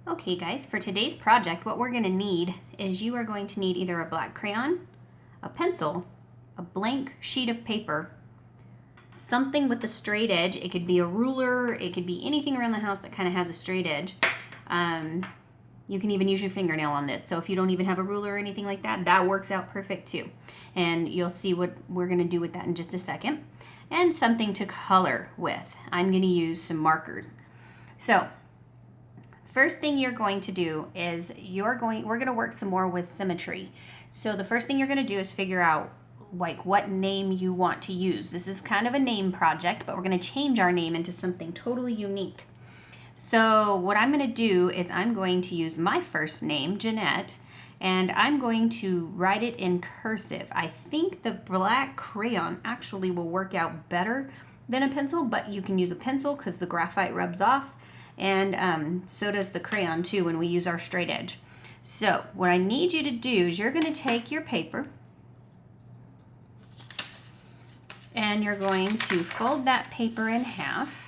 Okay guys, for today's project, what we're going to need is you are going to need either a black crayon, a pencil, a blank sheet of paper, something with a straight edge. It could be a ruler, it could be anything around the house that kind of has a straight edge. You can even use your fingernail on this. So if you don't even have a ruler or anything like that, that works out perfect too. And you'll see what we're going to do with that in just a second. And something to color with. I'm going to use some markers. So first thing you're going to do is we're going to work some more with symmetry. So the first thing you're going to do is figure out like what name you want to use. This is kind of a name project, but we're going to change our name into something totally unique. So what I'm going to do is I'm going to use my first name, Jeanette, and I'm going to write it in cursive. I think the black crayon actually will work out better than a pencil, but you can use a pencil because the graphite rubs off, and so does the crayon too when we use our straight edge. So what I need you to do is you're going to take your paper and you're going to fold that paper in half.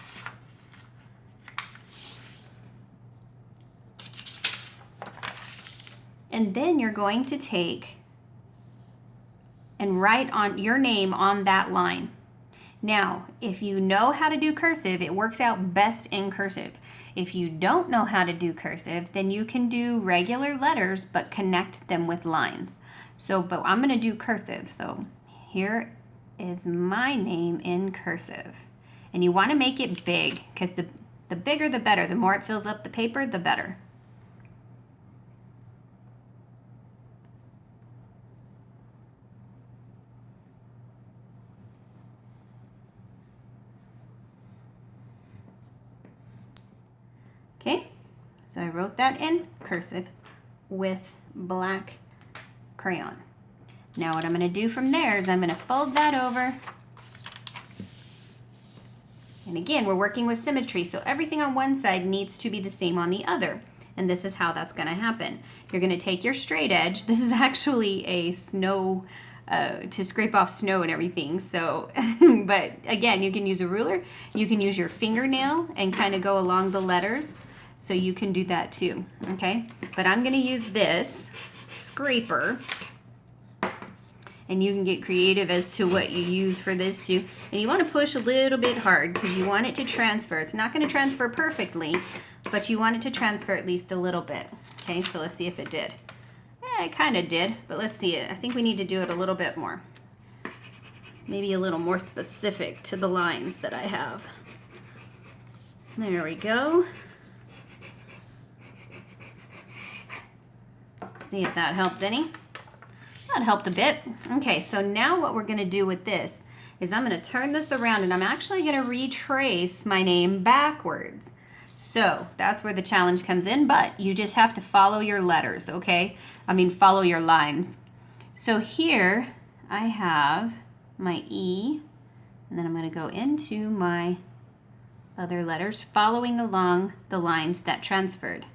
And then you're going to take and write on your name on that line. Now, if you know how to do cursive, it works out best in cursive. If you don't know how to do cursive, then you can do regular letters but connect them with lines. But I'm going to do cursive. So here is my name in cursive. And you want to make it big because the bigger the better. The more it fills up the paper, the better. Okay, so I wrote that in cursive with black crayon. Now what I'm going to do from there is I'm going to fold that over. And again, we're working with symmetry, so everything on one side needs to be the same on the other. And this is how that's going to happen. You're going to take your straight edge. This is actually a snow, to scrape off snow and everything. So, but again, you can use a ruler. You can use your fingernail and kind of go along the letters. So you can do that too, okay? But I'm going to use this scraper. And you can get creative as to what you use for this too. And you want to push a little bit hard because you want it to transfer. It's not going to transfer perfectly, but you want it to transfer at least a little bit. Okay, so let's see if it did. Yeah, it kind of did, but let's see it. I think we need to do it a little bit more. Maybe a little more specific to the lines that I have. There we go. See if that helped any. That helped a bit. Okay, so now what we're going to do with this is I'm going to turn this around and I'm actually going to retrace my name backwards. So that's where the challenge comes in, but you just have to follow your letters, okay? Follow your lines. So here I have my E, and then I'm going to go into my other letters, following along the lines that transferred.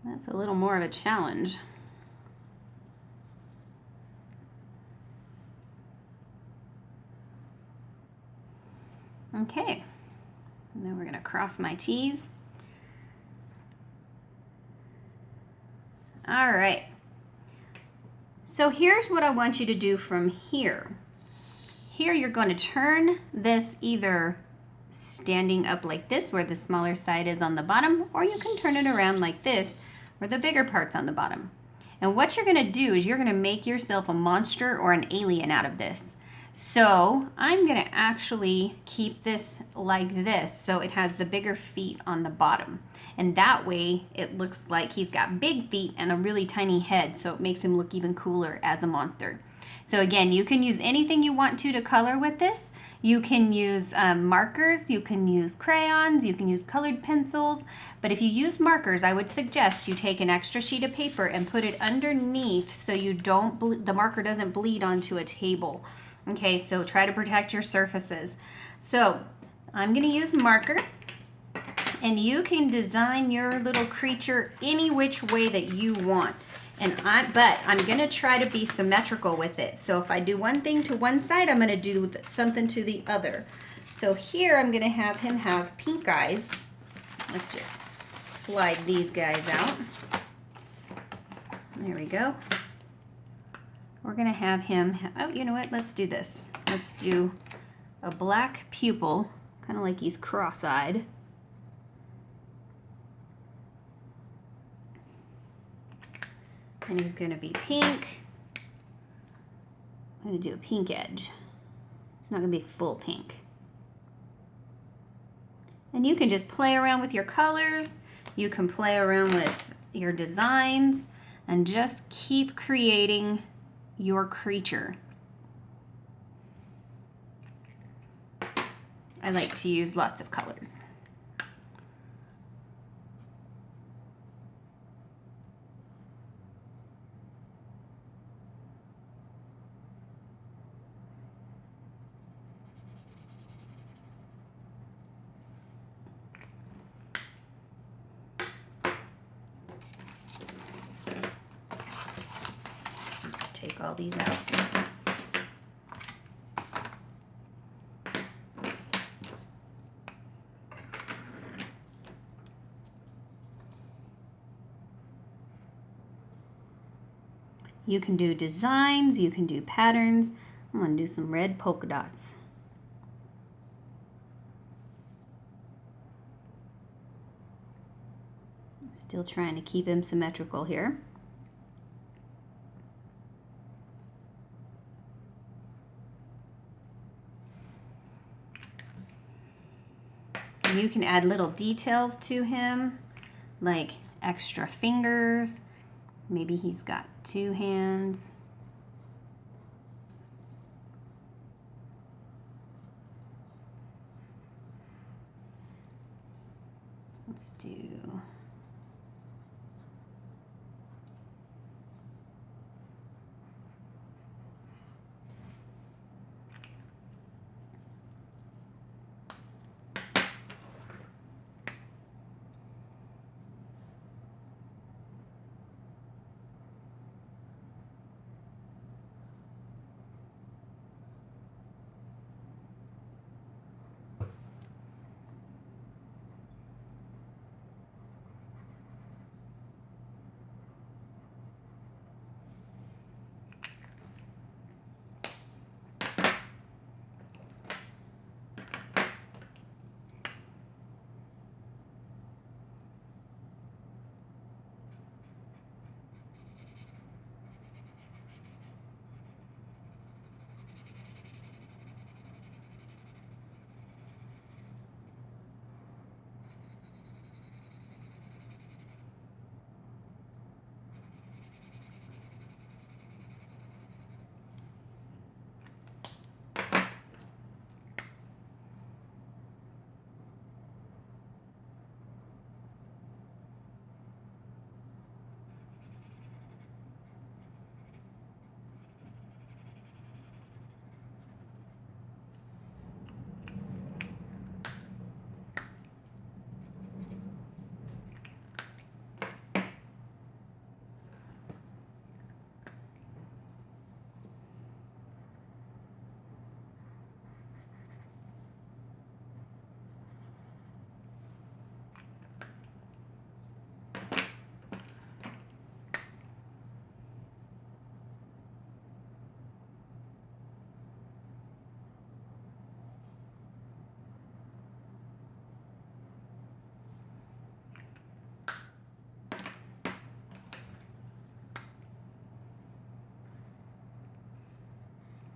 That's a little more of a challenge. Okay, and then we're going to cross my T's. All right. So here's what I want you to do from here. Here you're going to turn this either standing up like this, where the smaller side is on the bottom, or you can turn it around like this, where the bigger part's on the bottom. And what you're going to do is you're going to make yourself a monster or an alien out of this. So I'm going to actually keep this like this, so it has the bigger feet on the bottom. And that way it looks like he's got big feet and a really tiny head, so it makes him look even cooler as a monster. So again, you can use anything you want to color with this. You can use markers, you can use crayons, you can use colored pencils. But if you use markers, I would suggest you take an extra sheet of paper and put it underneath so you don't the marker doesn't bleed onto a table. Okay, so try to protect your surfaces. So I'm going to use marker. And you can design your little creature any which way that you want. But I'm gonna try to be symmetrical with it. So if I do one thing to one side, I'm gonna do something to the other. So here I'm gonna have him have pink eyes. Let's just slide these guys out. There we go. We're gonna have him, oh, you know what, let's do this. Let's do a black pupil, kind of like he's cross-eyed. And he's gonna be pink. I'm gonna do a pink edge. It's not gonna be full pink. And you can just play around with your colors. You can play around with your designs and just keep creating your creature. I like to use lots of colors. Let's take all these out. You can do designs, you can do patterns. I'm gonna do some red polka dots. Still trying to keep him symmetrical here. And you can add little details to him, like extra fingers. Maybe he's got 2 hands. Let's do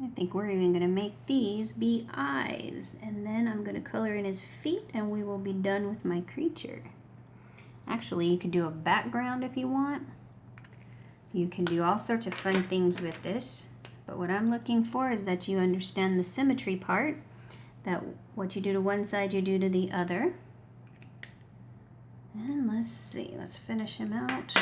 I think we're even going to make these be eyes, and then I'm going to color in his feet and we will be done with my creature. Actually, you could do a background if you want. You can do all sorts of fun things with this, but what I'm looking for is that you understand the symmetry part, that what you do to one side you do to the other. And let's see, let's finish him out.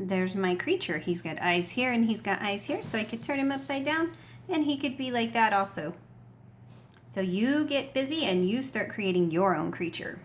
there's my creature. He's got eyes here and he's got eyes here, so I could turn him upside down and he could be like that also. So you get busy and you start creating your own creature.